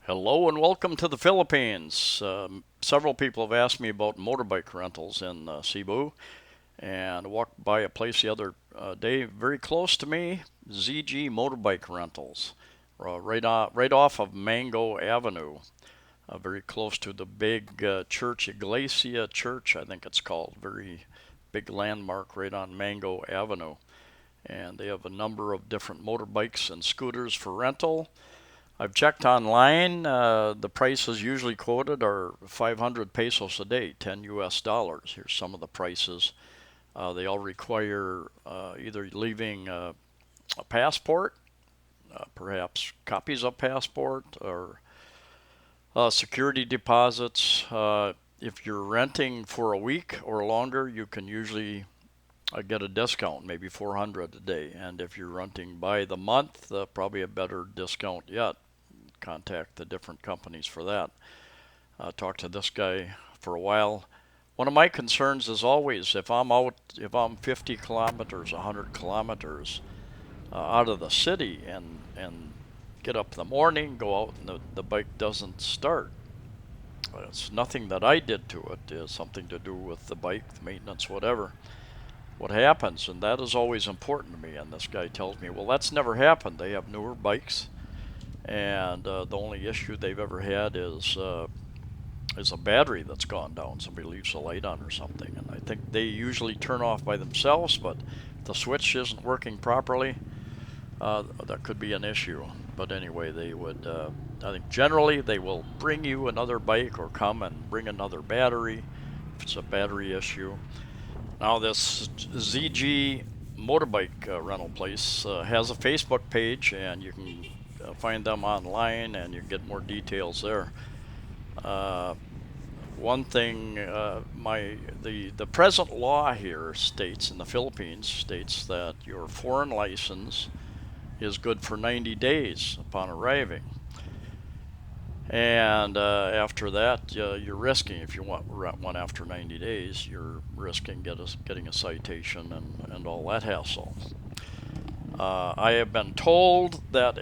Hello and welcome to the Philippines. Several people have asked me about motorbike rentals in Cebu, and I walked by a place the other day very close to me, ZG Motorbike Rentals, right off of Mango Avenue, very close to the big church, Iglesia Church, I think it's called, very big landmark right on Mango Avenue. And they have a number of different motorbikes and scooters for rental. I've checked online. The prices usually quoted are 500 pesos a day, 10 US dollars. Here's some of the prices. They all require either leaving a passport, perhaps copies of passport, or security deposits. If you're renting for a week or longer, you can usually get a discount, maybe 400 a day. And if you're renting by the month, probably a better discount yet. Contact the different companies for that. Talk to this guy for a while. One of my concerns is always if I'm 50 kilometers, 100 kilometers out of the city and get up in the morning, go out, and the bike doesn't start. It's nothing that I did to it. It's something to do with the bike, the maintenance, whatever. What happens, and that is always important to me. And this guy tells me, well, that's never happened. They have newer bikes, and the only issue they've ever had is a battery that's gone down. Somebody leaves the light on or something, and I think they usually turn off by themselves, but if the switch isn't working properly, that could be an issue. But anyway, they would, I think generally they will bring you another bike or come and bring another battery if it's a battery issue. Now this ZG motorbike rental place has a Facebook page, and you can find them online, and you can get more details there. Uh, One thing, the present law here states in the Philippines states that your foreign license is good for 90 days upon arriving, and after that, you're risking, if you want one after 90 days, you're risking getting a citation and all that hassle. I have been told that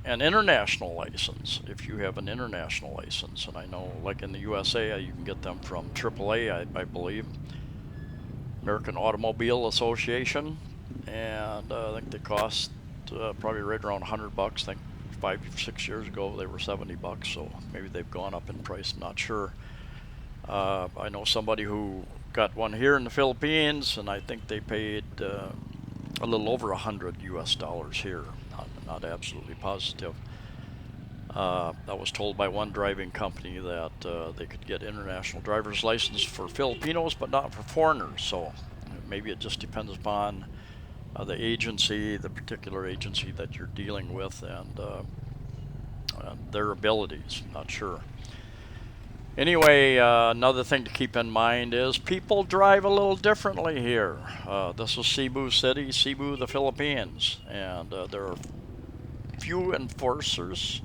an international license, if you have an international license, and I know like in the USA you can get them from AAA, I believe, American Automobile Association, and I think they cost probably right around $100. I think 5 6 years ago they were $70, so maybe they've gone up in price. I'm not sure. I know somebody who got one here in the Philippines, and I think they paid a little over 100 US dollars here. Not absolutely positive. I was told by one driving company that they could get international driver's license for Filipinos, but not for foreigners. So maybe it just depends upon the agency, the particular agency that you're dealing with, and their abilities. Not sure. Anyway, another thing to keep in mind is people drive a little differently here. This is Cebu City, Cebu, the Philippines, and there are few enforcers.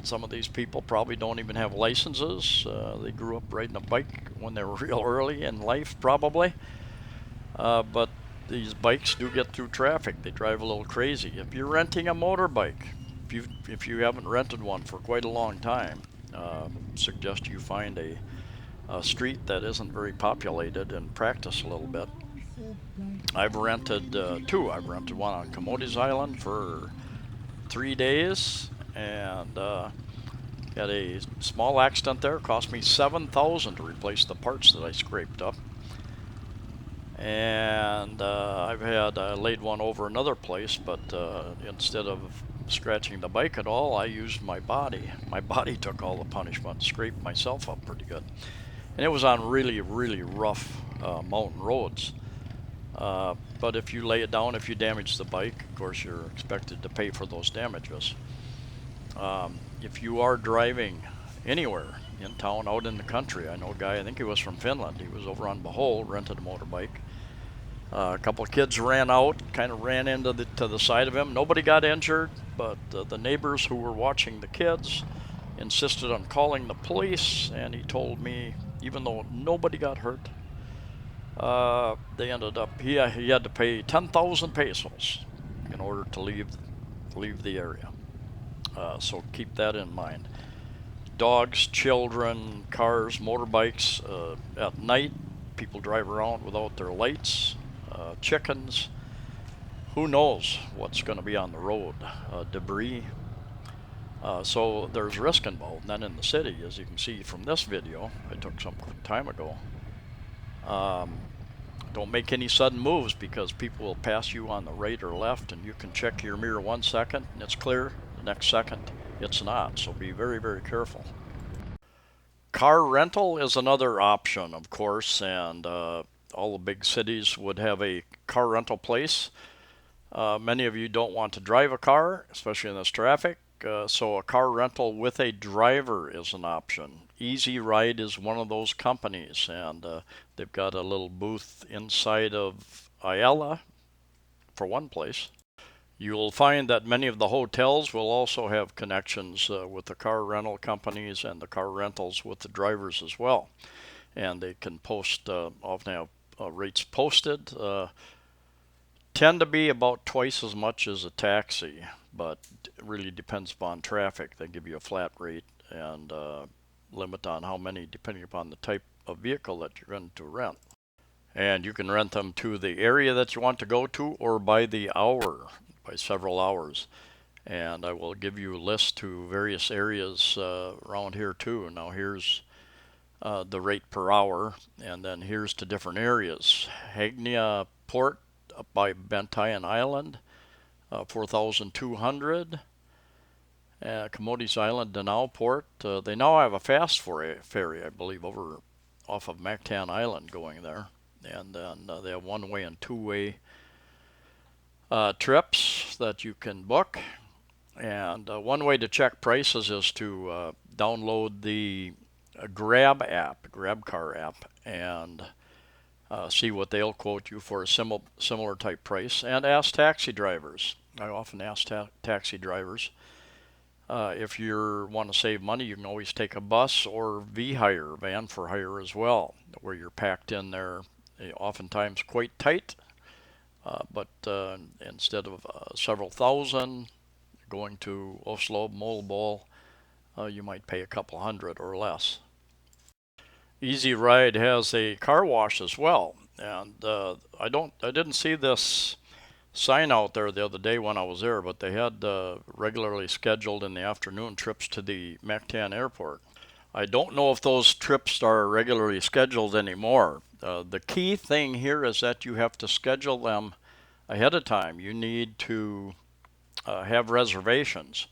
Some of these people probably don't even have licenses. They grew up riding a bike when they were real early in life, probably. But these bikes do get through traffic. They drive a little crazy. If you're renting a motorbike, if you haven't rented one for quite a long time, suggest you find a street that isn't very populated and practice a little bit. I've rented two. I've rented one on Camotes Island for 3 days, and had a small accident there. It cost me $7,000 to replace the parts that I scraped up. And I've had laid one over another place, but instead of scratching the bike at all, I used my body. My body took all the punishment, scraped myself up pretty good. And it was on really, really rough mountain roads. But if you lay it down, if you damage the bike, of course you're expected to pay for those damages. If you are driving anywhere in town, out in the country, I know a guy, I think he was from Finland. He was over on Bohol, rented a motorbike. A couple of kids ran out, kind of ran into the side of him. Nobody got injured, but the neighbors who were watching the kids insisted on calling the police, and he told me, even though nobody got hurt, they ended up, he had to pay 10,000 pesos in order to leave the area. So keep that in mind. Dogs, children, cars, motorbikes. At night, people drive around without their lights. Chickens. Who knows what's going to be on the road? Debris. So there's risk involved. And then in the city, as you can see from this video I took some time ago, don't make any sudden moves because people will pass you on the right or left, and you can check your mirror 1 second and it's clear, the next second it's not. So be very, very careful. Car rental is another option, of course, and all the big cities would have a car rental place. Many of you don't want to drive a car, especially in this traffic, so a car rental with a driver is an option. Easy Ride is one of those companies, and they've got a little booth inside of Ayala for one place. You'll find that many of the hotels will also have connections with the car rental companies and the car rentals with the drivers as well. And they can post, often have rates posted. Tend to be about twice as much as a taxi, but it really depends upon traffic. They give you a flat rate and limit on how many depending upon the type of vehicle that you're going to rent. And you can rent them to the area that you want to go to or by the hour, by several hours. And I will give you a list to various areas around here too. Now here's the rate per hour, and then here's to different areas. Hagnia Port up by Bentayan Island, 4,200. Comody's Island, Danao Port. They now have a fast ferry, I believe, over off of Mactan Island going there. And then they have one-way and two-way trips that you can book. And one way to check prices is to download the Grab car app, and see what they'll quote you for a similar type price, and ask taxi drivers. I often ask taxi drivers. If you want to save money, you can always take a bus or V-Hire, van for hire as well, where you're packed in there, oftentimes quite tight, but instead of several thousand going to Oslo, Molbol, you might pay a couple hundred or less. Easy Ride has a car wash as well, and I didn't see this sign out there the other day when I was there, but they had regularly scheduled in the afternoon trips to the Mactan airport. I don't know if those trips are regularly scheduled anymore. The key thing here is that you have to schedule them ahead of time. You need to have reservations,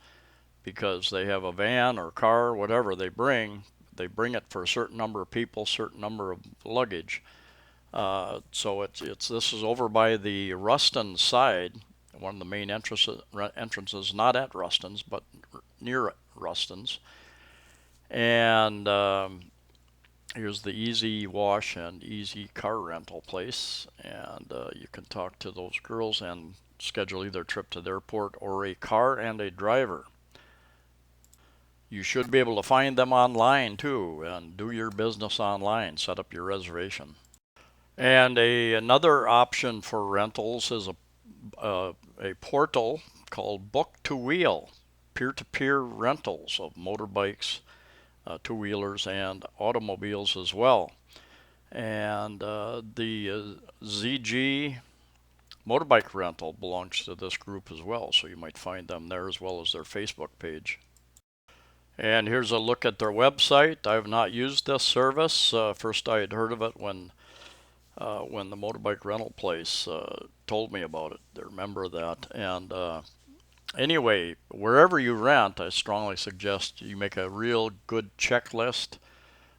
because they have a van or car, whatever they bring it for a certain number of people, certain number of luggage. So this is over by the Ruston side, one of the main entrances, not at Ruston's, but near Ruston's. And here's the Easy Wash and Easy Car Rental place, and you can talk to those girls and schedule either a trip to the airport or a car and a driver. You should be able to find them online too, and do your business online, set up your reservation. And another option for rentals is a portal called Book to Wheel, peer-to-peer rentals of motorbikes, two-wheelers, and automobiles as well. And the ZG Motorbike Rental belongs to this group as well, so you might find them there as well as their Facebook page. And here's a look at their website. I have not used this service. First I had heard of it when the motorbike rental place told me about it. They're a member of that. And anyway, wherever you rent, I strongly suggest you make a real good checklist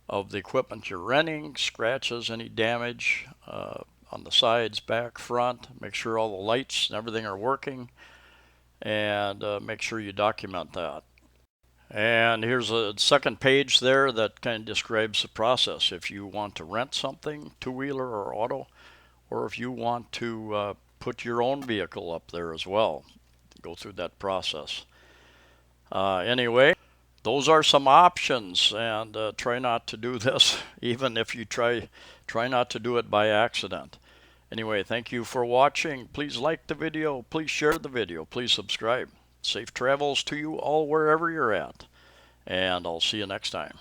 of the equipment you're renting, scratches, any damage on the sides, back, front. Make sure all the lights and everything are working, and make sure you document that. And here's a second page there that kind of describes the process. If you want to rent something, two-wheeler or auto, or if you want to put your own vehicle up there as well, go through that process. Anyway, those are some options, and try not to do this, even if you try not to do it by accident. Anyway, thank you for watching. Please like the video, please share the video, please subscribe. Safe travels to you all wherever you're at, and I'll see you next time.